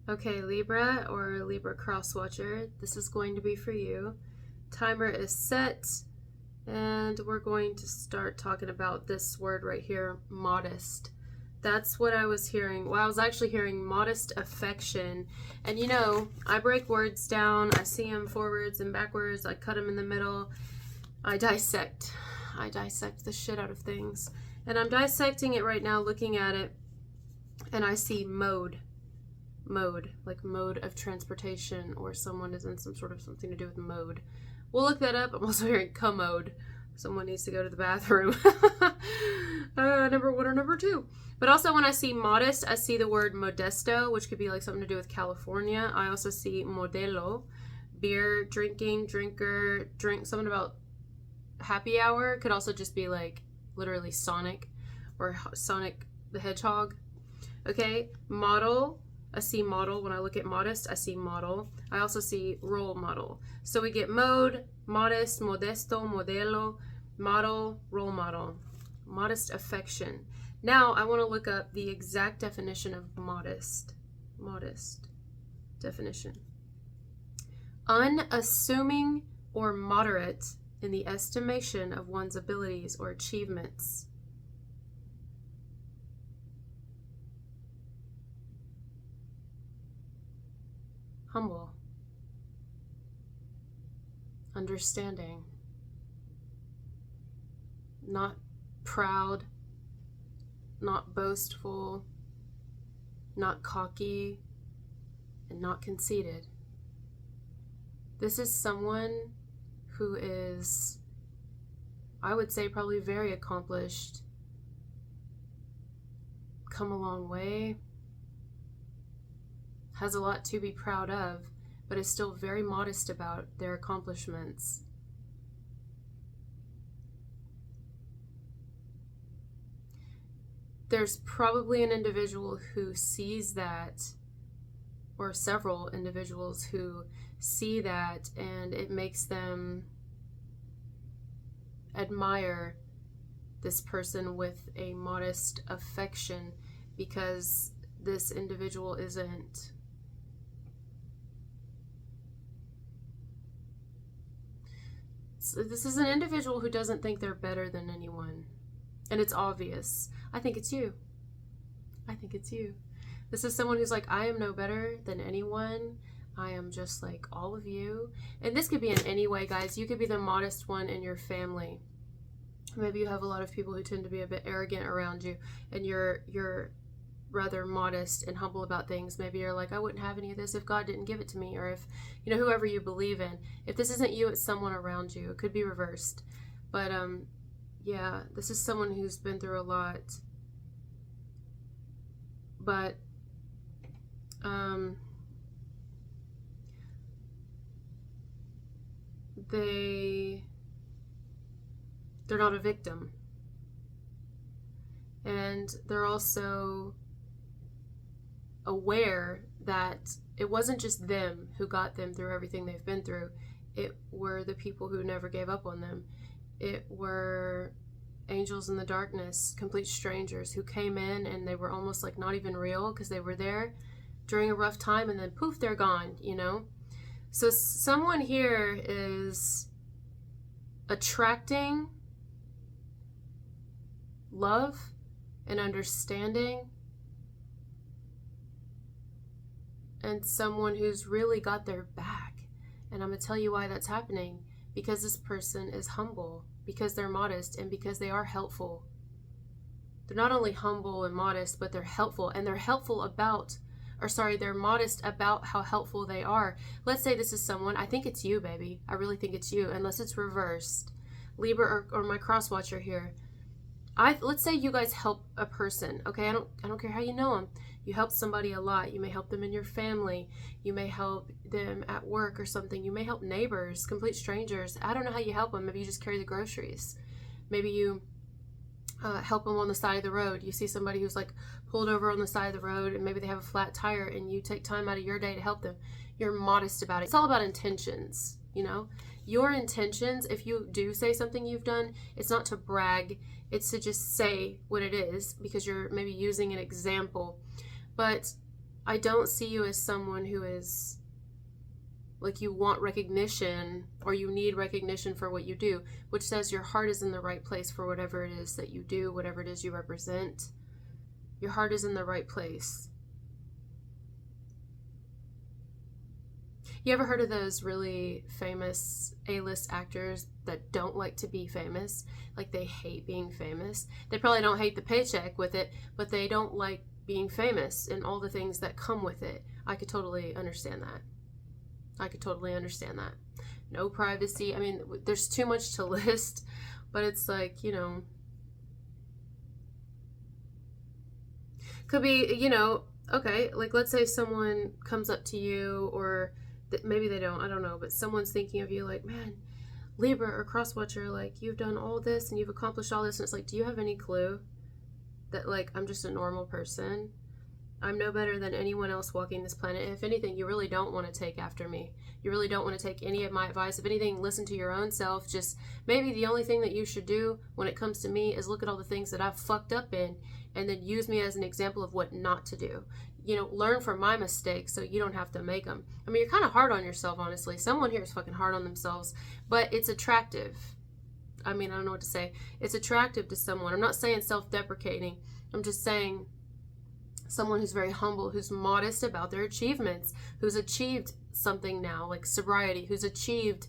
Okay, Libra or Libra cross watcher, this is going to be for you. Timer is set, and we're going to start talking about this word right here, modest. That's what I was hearing. Well, I was actually hearing modest affection. And you know, I break words down. I see them forwards and backwards. I cut them in the middle. I dissect the shit out of things. And I'm dissecting it right now, looking at it, and I see mode, like mode of transportation, or someone is in some sort of something to do with mode. We'll look that up. I'm also hearing commode. Someone needs to go to the bathroom. Number one or number two. But also when I see modest, I see the word modesto, which could be like something to do with California. I also see modelo, beer drinking, drinker, drink, something about happy hour. Could also just be like literally Sonic or Sonic the Hedgehog. Okay, model. I see model. When I look at modest, I see model. I also see role model. So we get mode, modest, modesto, modelo, model, role model. Modest affection. Now I want to look up the exact definition of modest. Modest definition. Unassuming or moderate in the estimation of one's abilities or achievements. Humble. Understanding. Not proud. Not boastful. Not cocky. And not conceited. This is someone who is, I would say, probably very accomplished, come a long way, has a lot to be proud of, but is still very modest about their accomplishments. There's probably an individual who sees that, or several individuals who see that, and it makes them admire this person with a modest affection, because this individual isn't this is an individual who doesn't think they're better than anyone, and it's obvious. I think it's you. This is someone who's like, I am no better than anyone. I am just like all of you. And this could be in any way, guys. You could be the modest one in your family. Maybe you have a lot of people who tend to be a bit arrogant around you, and you're rather modest and humble about things. Maybe you're like, I wouldn't have any of this if God didn't give it to me, or if, you know, whoever you believe in. If this isn't you, it's someone around you. It could be reversed. But yeah, this is someone who's been through a lot. But they're not a victim, and they're also aware that it wasn't just them who got them through everything they've been through. It were the people who never gave up on them. It were angels in the darkness, complete strangers who came in and they were almost like not even real, because they were there during a rough time and then poof, they're gone, you know? So someone here is attracting love and understanding, and someone who's really got their back. And I'm going to tell you why that's happening. Because this person is humble, because they're modest, and because they are helpful. They're not only humble and modest, but they're helpful. And they're helpful about, they're modest about how helpful they are. Let's say this is someone, I think it's you, baby. I really think it's you, unless it's reversed. Libra or my cross watcher here. Let's say you guys help a person, okay? I don't care how you know them. You help somebody a lot. You may help them in your family. You may help them at work or something. You may help neighbors, complete strangers. I don't know how you help them. Maybe you just carry the groceries. Maybe you help them on the side of the road. You see somebody who's like pulled over on the side of the road, and maybe they have a flat tire, and you take time out of your day to help them. You're modest about it. It's all about intentions, you know? Your intentions, if you do say something you've done, it's not to brag. It's to just say what it is, because you're maybe using an example. But I don't see you as someone who is like you want recognition or you need recognition for what you do, which says your heart is in the right place for whatever it is that you do, whatever it is you represent. Your heart is in the right place. You ever heard of those really famous A-list actors that don't like to be famous? Like they hate being famous. They probably don't hate the paycheck with it, but they don't like being famous and all the things that come with it. I could totally understand that. No privacy. I mean, there's too much to list, but it's like, you know, could be, you know, okay, like let's say someone comes up to you, or maybe they don't, I don't know, but someone's thinking of you like, man, Libra or Crosswatcher, like you've done all this and you've accomplished all this, and it's like, do you have any clue that like I'm just a normal person? I'm no better than anyone else walking this planet. If anything, you really don't want to take after me. You really don't want to take any of my advice. If anything, listen to your own self. Just maybe the only thing that you should do when it comes to me is look at all the things that I've fucked up in and then use me as an example of what not to do. You know, learn from my mistakes so you don't have to make them. I mean, you're kind of hard on yourself, honestly. Someone here is fucking hard on themselves, but it's attractive. I mean, I don't know what to say. It's attractive to someone. I'm not saying self-deprecating. I'm just saying someone who's very humble, who's modest about their achievements, who's achieved something now, like sobriety, who's achieved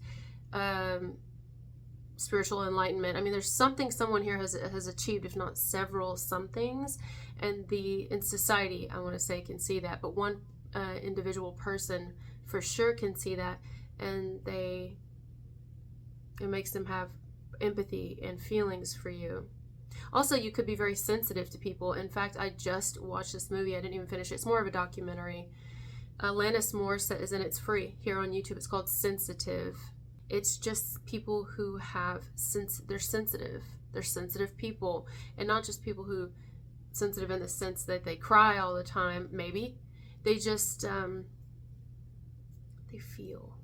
spiritual enlightenment. I mean, there's something someone here has achieved, if not several somethings, and in society, I want to say, can see that. But one individual person for sure can see that, and it makes them have empathy and feelings for you. Also, you could be very sensitive to people. In fact, I just watched this movie. I didn't even finish it. It's more of a documentary. Alanis Morissette is in it. It's free here on YouTube. It's called Sensitive. It's just people who they're sensitive. They're sensitive people. And not just people who sensitive in the sense that they cry all the time, maybe. They just, they feel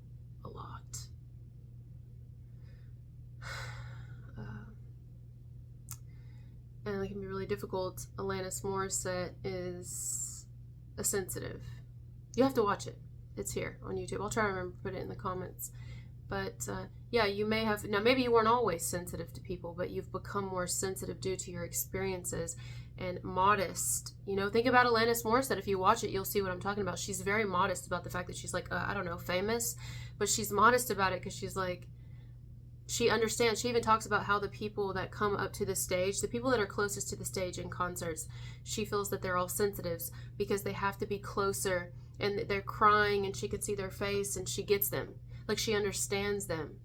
a lot. And it can be really difficult. Alanis Morissette is a sensitive. You have to watch it. It's here on YouTube. I'll try to remember to put it in the comments. But yeah, you may have, now maybe you weren't always sensitive to people, but you've become more sensitive due to your experiences. And modest, you know, think about Alanis Morissette. If you watch it, you'll see what I'm talking about. She's very modest about the fact that she's like, I don't know, famous, but she's modest about it because she's like, she understands. She even talks about how the people that come up to the stage, the people that are closest to the stage in concerts, she feels that they're all sensitives because they have to be closer and they're crying and she could see their face and she gets them. Like she understands them.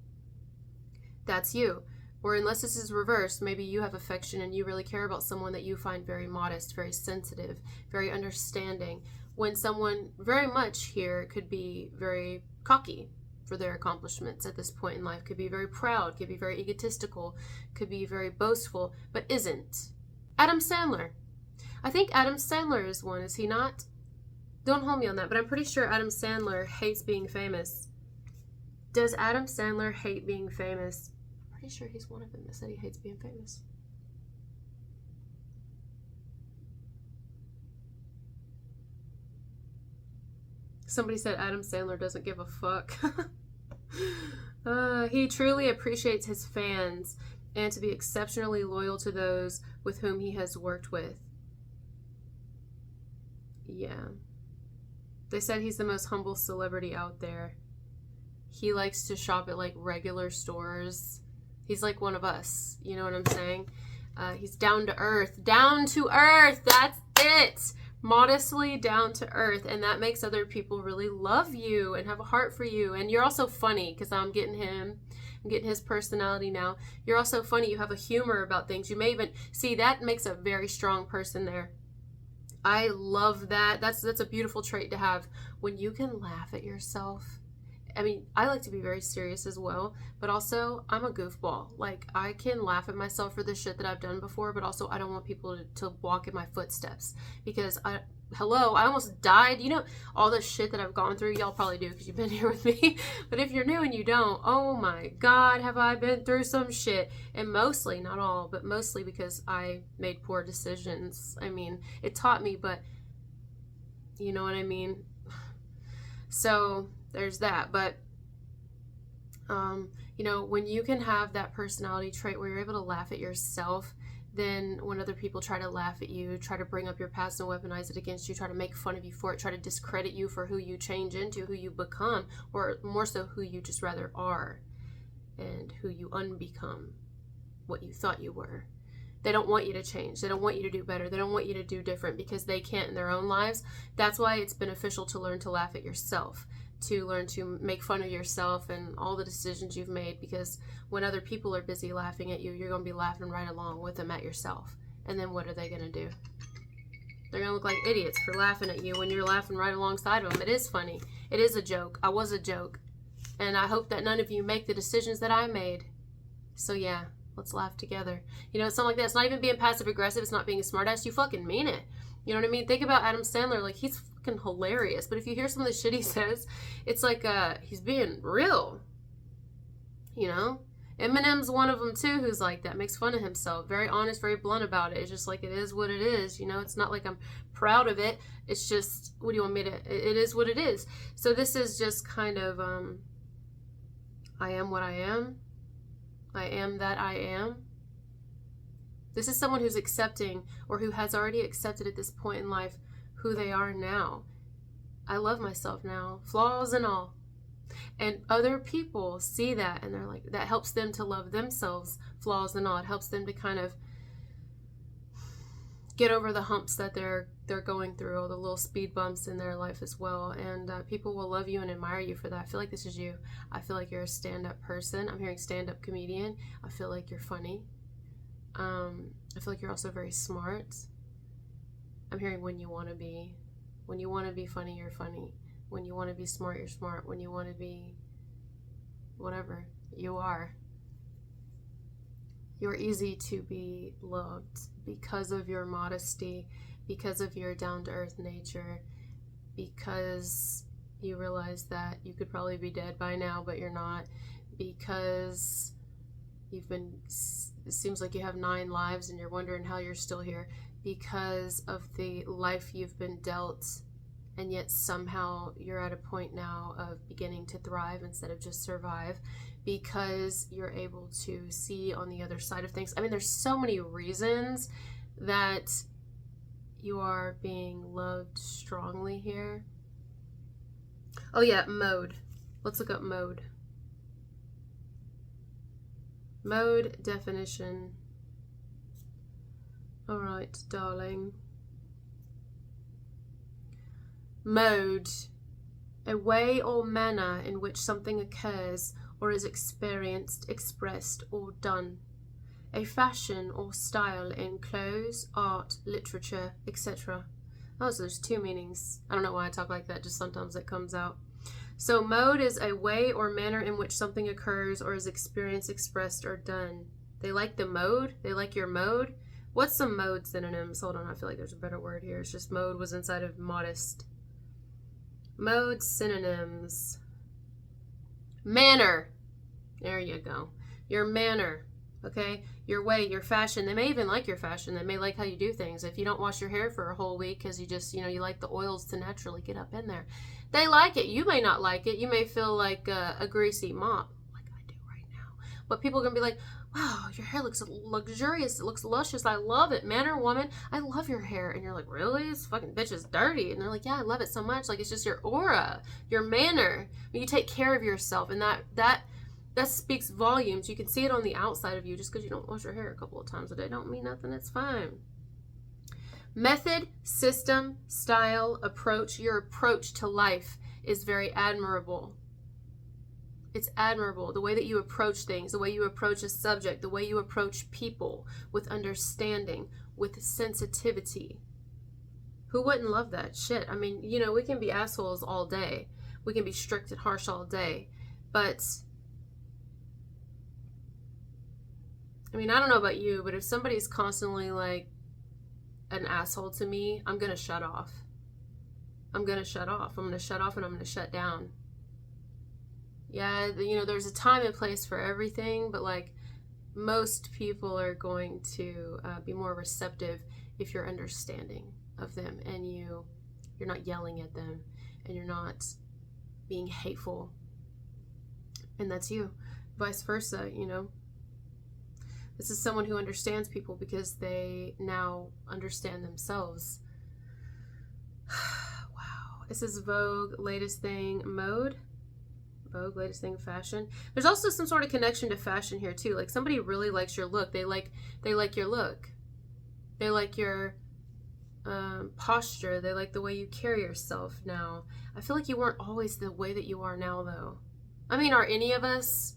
That's you. Or unless this is reversed, maybe you have affection and you really care about someone that you find very modest, very sensitive, very understanding. When someone very much here could be very cocky for their accomplishments at this point in life, could be very proud, could be very egotistical, could be very boastful, but isn't. Adam Sandler. I think Adam Sandler is one, is he not? Don't hold me on that, but I'm pretty sure Adam Sandler hates being famous. Does Adam Sandler hate being famous? I'm pretty sure he's one of them that said he hates being famous. Somebody said Adam Sandler doesn't give a fuck. He truly appreciates his fans and to be exceptionally loyal to those with whom he has worked with. Yeah. They said he's the most humble celebrity out there. He likes to shop at like regular stores. He's like one of us. You know what I'm saying? He's down to earth. Down to earth! That's it! Modestly down to earth, and that makes other people really love you and have a heart for you. And you're also funny, because I'm getting his personality now. You're also funny. You have a humor about things. You may even see that makes a very strong person there. I love that. That's a beautiful trait to have, when you can laugh at yourself. I mean, I like to be very serious as well, but also I'm a goofball. Like, I can laugh at myself for the shit that I've done before, but also I don't want people to walk in my footsteps, because I almost died. You know, all the shit that I've gone through, y'all probably do because you've been here with me, but if you're new and you don't, oh my God, have I been through some shit. And mostly, not all, but mostly because I made poor decisions. I mean, it taught me, but You know what I mean? So there's that. But you know, when you can have that personality trait where you're able to laugh at yourself, then when other people try to laugh at you, try to bring up your past and weaponize it against you, try to make fun of you for it, try to discredit you for who you change into, who you become, or more so who you just rather are, and who you unbecome, what you thought you were. They don't want you to change. They don't want you to do better. They don't want you to do different because they can't in their own lives. That's why it's beneficial to learn to laugh at yourself, to learn to make fun of yourself and all the decisions you've made, because when other people are busy laughing at you, you're going to be laughing right along with them at yourself. And then what are they going to do? They're going to look like idiots for laughing at you when you're laughing right alongside of them. It is funny. It is a joke. I was a joke. And I hope that none of you make the decisions that I made. So yeah, let's laugh together. You know, it's something like that. It's not even being passive aggressive. It's not being a smartass. You fucking mean it. You know what I mean? Think about Adam Sandler. Like, he's fucking hilarious. But if you hear some of the shit he says, it's like he's being real. You know? Eminem's one of them too, who's like that. Makes fun of himself. Very honest, very blunt about it. It's just like, it is what it is. You know, it's not like I'm proud of it. It's just, what do you want me to, it is what it is. So this is just kind of, I am what I am. I am that I am. This is someone who's accepting, or who has already accepted at this point in life, who they are now. I love myself now, flaws and all. And other people see that and they're like, that helps them to love themselves, flaws and all. It helps them to kind of get over the humps that they're going through, all the little speed bumps in their life as well. And people will love you and admire you for that. I feel like this is you. I feel like you're a stand-up person. I'm hearing stand-up comedian. I feel like you're funny. I feel like you're also very smart. I'm hearing when you want to be. When you want to be funny, you're funny. When you want to be smart, you're smart. When you want to be whatever, you are. You're easy to be loved because of your modesty, because of your down-to-earth nature, because you realize that you could probably be dead by now, but you're not, because it seems like you have 9 lives and you're wondering how you're still here, because of the life you've been dealt, and yet somehow you're at a point now of beginning to thrive instead of just survive, because you're able to see on the other side of things. I mean, there's so many reasons that you are being loved strongly here. Oh yeah, mode. Let's look up mode. Mode definition. All right, darling. Mode, a way or manner in which something occurs or is experienced, expressed, or done. A fashion or style in clothes, art, literature, etc. Oh, so there's 2 meanings. I don't know why I talk like that, just sometimes it comes out. So mode is a way or manner in which something occurs or is experienced, expressed, or done. They like the mode? They like your mode? What's some mode synonyms? Hold on, I feel like there's a better word here. It's just mode was inside of modest. Mode synonyms. Manner. There you go. Your manner. Okay? Your way, your fashion. They may even like your fashion. They may like how you do things. If you don't wash your hair for a whole week because you just, you like the oils to naturally get up in there. They like it. You may not like it. You may feel like a greasy mop, like I do right now. But people are going to be like, wow, your hair looks luxurious. It looks luscious. I love it. Man or woman, I love your hair. And you're like, really? This fucking bitch is dirty. And they're like, yeah, I love it so much. Like, it's just your aura, your manner. You take care of yourself. And that speaks volumes. You can see it on the outside of you. Just because you don't wash your hair a couple of times a day don't mean nothing. It's fine. Method, system, style, approach. Your approach to life is very admirable. It's admirable. The way that you approach things, the way you approach a subject, the way you approach people with understanding, with sensitivity. Who wouldn't love that shit? I mean, we can be assholes all day. We can be strict and harsh all day. But, I mean, I don't know about you, but if somebody's constantly like an asshole to me, I'm going to shut off. I'm going to shut off. I'm going to shut off and I'm going to shut down. Yeah, there's a time and place for everything, but like most people are going to be more receptive if you're understanding of them and you You're not yelling at them, and you're not being hateful. And that's you. Vice versa, you know. This is someone who understands people because they now understand themselves. Wow. This is Vogue, latest thing, mode. Vogue, latest thing, fashion. There's also some sort of connection to fashion here too. Like somebody really likes your look. They like your look. They like your posture. They like the way you carry yourself now. I feel like you weren't always the way that you are now though. I mean, are any of us?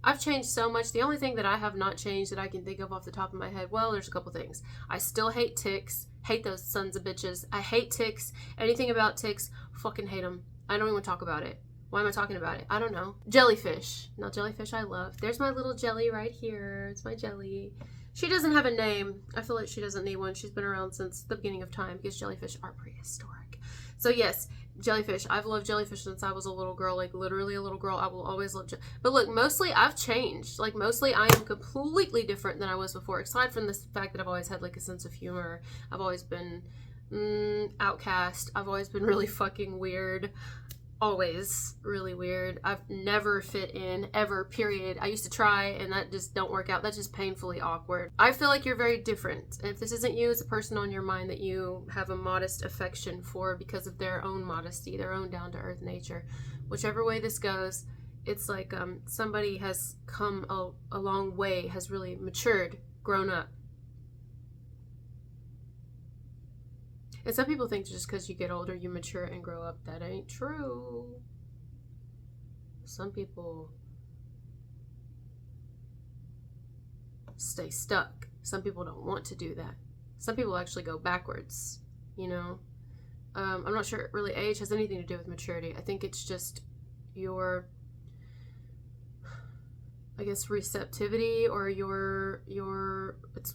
I've changed so much. The only thing that I have not changed that I can think of off the top of my head, well, there's a couple things. I still hate ticks. Hate those sons of bitches. I hate ticks. Anything about ticks, fucking hate them. I don't even talk about it. Why am I talking about it? I don't know. Jellyfish. Now, jellyfish I love. There's my little jelly right here. It's my jelly. She doesn't have a name. I feel like she doesn't need one. She's been around since the beginning of time because jellyfish are prehistoric. So yes, jellyfish. I've loved jellyfish since I was a little girl, like literally a little girl. I will always love jellyfish. But look, mostly I've changed. Like mostly I am completely different than I was before. Aside from this fact that I've always had like a sense of humor. I've always been outcast. I've always been really fucking weird. Always really weird. I've never fit in ever, period. I used to try and that just don't work out. That's just painfully awkward. I feel like you're very different. And if this isn't you, it's a person on your mind that you have a modest affection for because of their own modesty, their own down-to-earth nature. Whichever way this goes, it's like somebody has come a long way, has really matured, grown up. And some people think just because you get older, you mature and grow up. That ain't true. Some people stay stuck. Some people don't want to do that. Some people actually go backwards, you know. I'm not sure really age has anything to do with maturity. I think it's just your, I guess, receptivity or your it's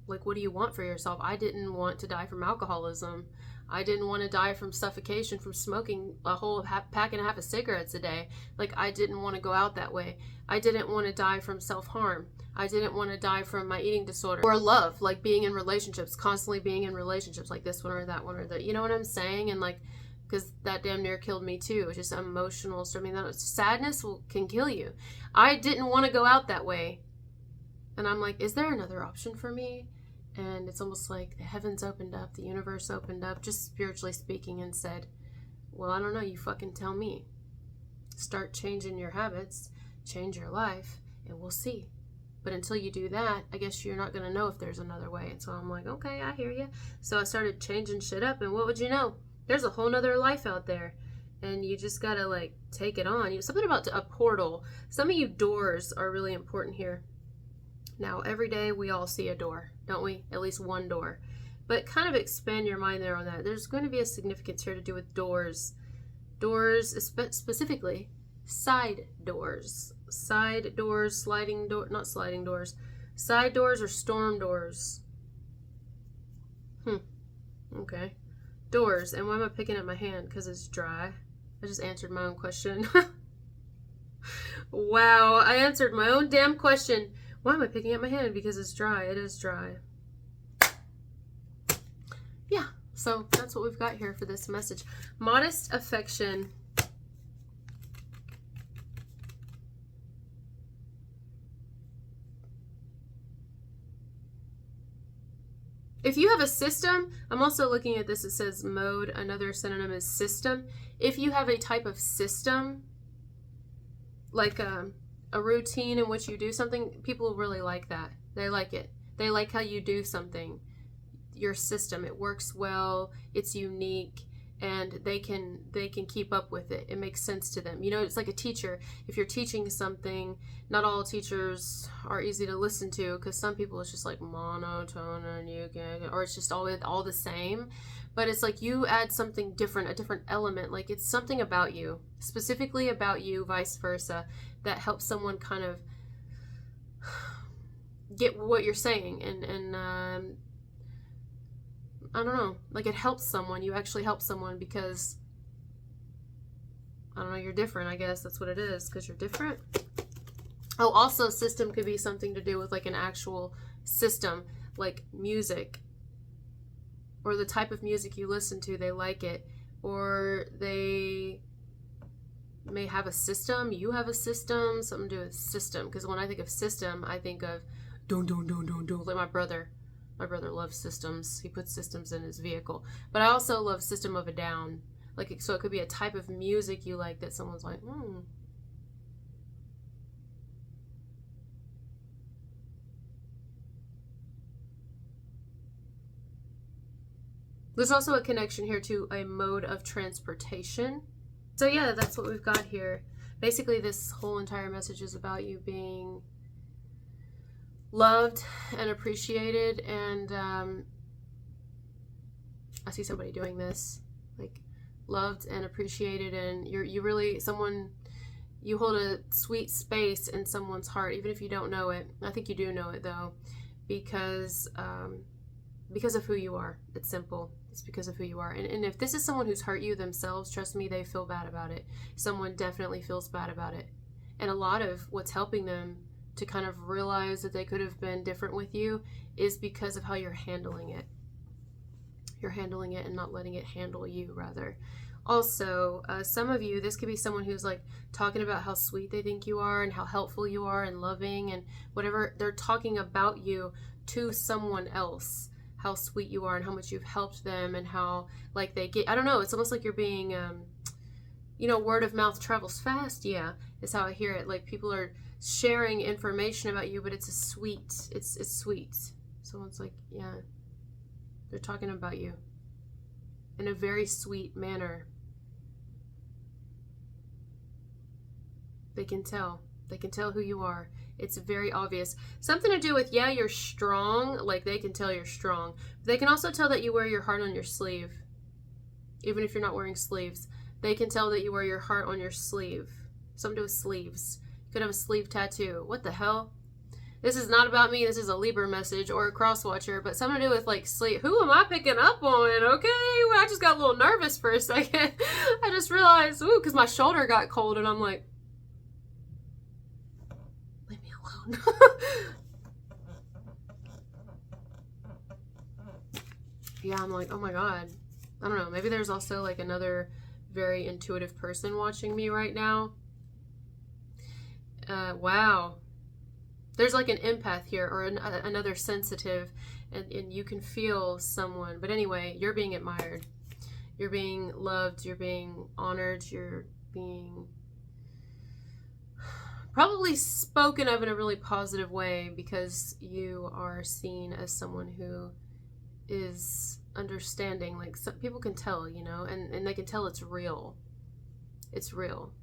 like, what do you want for yourself? I didn't want to die from alcoholism. I didn't want to die from suffocation from smoking a whole pack and a half of cigarettes a day. Like, I didn't want to go out that way. I didn't want to die from self-harm. I didn't want to die from my eating disorder. Or love, like being in relationships, constantly being in relationships, like this one or that one or that. You know what I'm saying? And like, because that damn near killed me too. It's just emotional. So, I mean, that sadness can kill you. I didn't want to go out that way. And I'm like, is there another option for me? And it's almost like the heavens opened up, the universe opened up, just spiritually speaking, and said, well, I don't know, you fucking tell me. Start changing your habits, change your life, and we'll see. But until you do that, I guess you're not going to know if there's another way. And so I'm like, okay, I hear you. So I started changing shit up, and what would you know? There's a whole nother life out there. And you just got to, like, take it on. Something about a portal. Some of you doors are really important here. Now, every day we all see a door, don't we? At least one door. But kind of expand your mind there on that. There's going to be a significance here to do with doors. Doors, specifically, side doors. Side doors, sliding door, not sliding doors. Side doors or storm doors. Okay. Doors. And why am I picking at my hand? Because it's dry. I just answered my own question. Wow, I answered my own damn question. Why am I picking at my hand? Because it's dry. It is dry. Yeah, so that's what we've got here for this message. Modest affection. If you have a system, I'm also looking at this, it says mode. Another synonym is system. If you have a type of system, like a routine in which you do something, people really like that. They like it. They like how you do something. Your system, it works well, it's unique, and they can keep up with it. It makes sense to them. You know, it's like a teacher. If you're teaching something, not all teachers are easy to listen to because some people it's just like monotone and you can, or it's just all the same. But it's like you add something different, a different element. Like it's something about you, specifically about you, vice versa, that helps someone kind of get what you're saying. And I don't know, like it helps someone. You actually help someone because, I don't know, you're different. I guess that's what it is, because you're different. Oh, also system could be something to do with like an actual system, like music. Or the type of music you listen to, they like it. or they may have a system. You have a system, something to do with system. Because when I think of system, I think of don't. Like my brother loves systems. He puts systems in his vehicle. But I also love System of a Down. Like, so it could be a type of music you like that someone's like, There's also a connection here to a mode of transportation. So yeah, that's what we've got here. Basically, this whole entire message is about you being loved and appreciated. And I see somebody doing this, like loved and appreciated, and you really, someone, you hold a sweet space in someone's heart, even if you don't know it. I think you do know it though, because of who you are. It's simple. It's because of who you are. And if this is someone who's hurt you themselves, trust me, they feel bad about it. Someone definitely feels bad about it. And a lot of what's helping them to kind of realize that they could have been different with you is because of how you're handling it. You're handling it and not letting it handle you, rather. Also, some of you, this could be someone who's like talking about how sweet they think you are and how helpful you are and loving and whatever. They're talking about you to someone else, how sweet you are and how much you've helped them and how like they get, I don't know, it's almost like you're being, word of mouth travels fast. Yeah, is how I hear it. Like people are sharing information about you, but it's sweet. Someone's like, yeah, they're talking about you in a very sweet manner. They can tell who you are. It's very obvious. Something to do with, yeah, you're strong. Like they can tell you're strong. They can also tell that you wear your heart on your sleeve. Even if you're not wearing sleeves. They can tell that you wear your heart on your sleeve. Something to do with sleeves. You could have a sleeve tattoo. What the hell? This is not about me. This is a Libra message or a cross watcher, but something to do with like sleep. Who am I picking up on? Okay, well, I just got a little nervous for a second. I just realized, because my shoulder got cold and I'm like, leave me alone. Yeah, I'm like, oh my God. I don't know. Maybe there's also like another very intuitive person watching me right now. Wow. There's like an empath here or another sensitive, and you can feel someone. But anyway, you're being admired. You're being loved. You're being honored. You're being probably spoken of in a really positive way because you are seen as someone who is understanding. Like some people can tell, and they can tell it's real. It's real.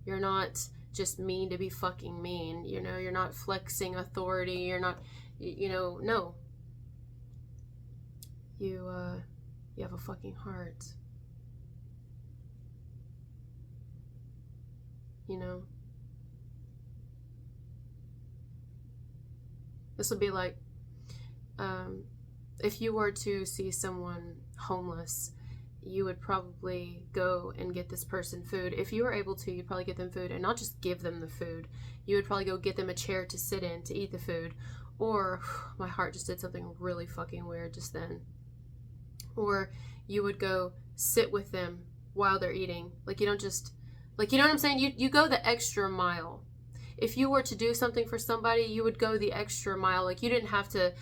You're not just mean to be fucking mean, you're not flexing authority, you're not, no. You have a fucking heart. This would be like, if you were to see someone homeless, you would probably go and get this person food. If you were able to, you'd probably get them food and not just give them the food. You would probably go get them a chair to sit in to eat the food. Or, my heart just did something really fucking weird just then. Or you would go sit with them while they're eating. Like you don't just, like, you know what I'm saying? You go the extra mile. If you were to do something for somebody, you would go the extra mile. Like you don't have to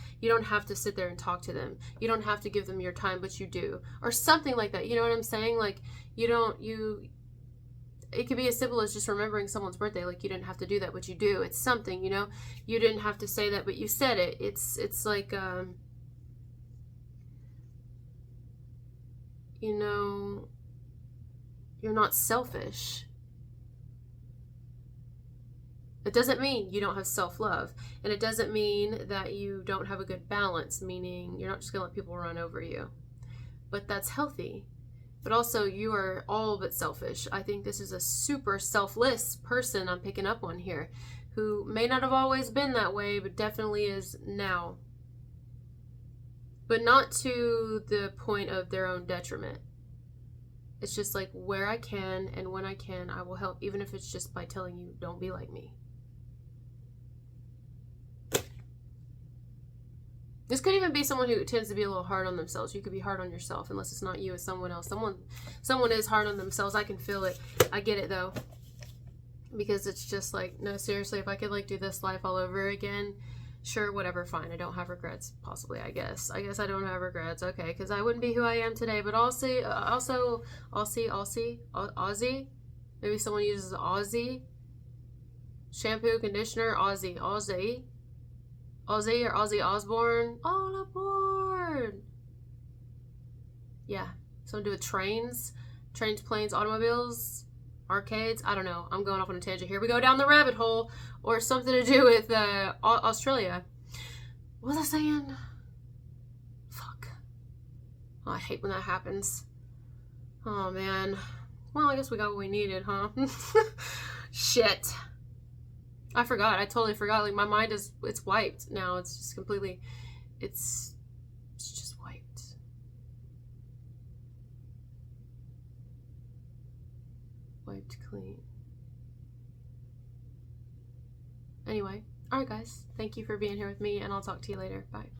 sit there and talk to them. You don't have to give them your time, but you do. Or something like that. You know what I'm saying? Like it could be as simple as just remembering someone's birthday. Like you didn't have to do that, but you do. It's something, you didn't have to say that, but you said it. It's like, you're not selfish. It doesn't mean you don't have self-love. And it doesn't mean that you don't have a good balance, meaning you're not just going to let people run over you. But that's healthy. But also, you are all but selfish. I think this is a super selfless person I'm picking up on here, who may not have always been that way, but definitely is now. But not to the point of their own detriment. It's just like where I can and when I can, I will help, even if it's just by telling you, don't be like me. This could even be someone who tends to be a little hard on themselves. You could be hard on yourself, unless it's not you, it's someone else. Someone is hard on themselves. I can feel it. I get it though, because it's just like, no, seriously, if I could like do this life all over again, sure, whatever, fine. I don't have regrets. Possibly, I guess I don't have regrets. Okay, because I wouldn't be who I am today. But also, Aussie. Maybe someone uses Aussie shampoo, conditioner. Aussie or Ozzy Osbourne. All aboard! Yeah, something to do with trains, planes, automobiles, arcades. I don't know. I'm going off on a tangent here. We go down the rabbit hole, or something to do with Australia. What was I saying? Fuck. Oh, I hate when that happens. Oh man. Well, I guess we got what we needed, huh? Shit. I forgot. I totally forgot. Like, my mind it's wiped now. It's just completely, it's just wiped. Wiped clean. Anyway, alright guys. Thank you for being here with me, and I'll talk to you later. Bye.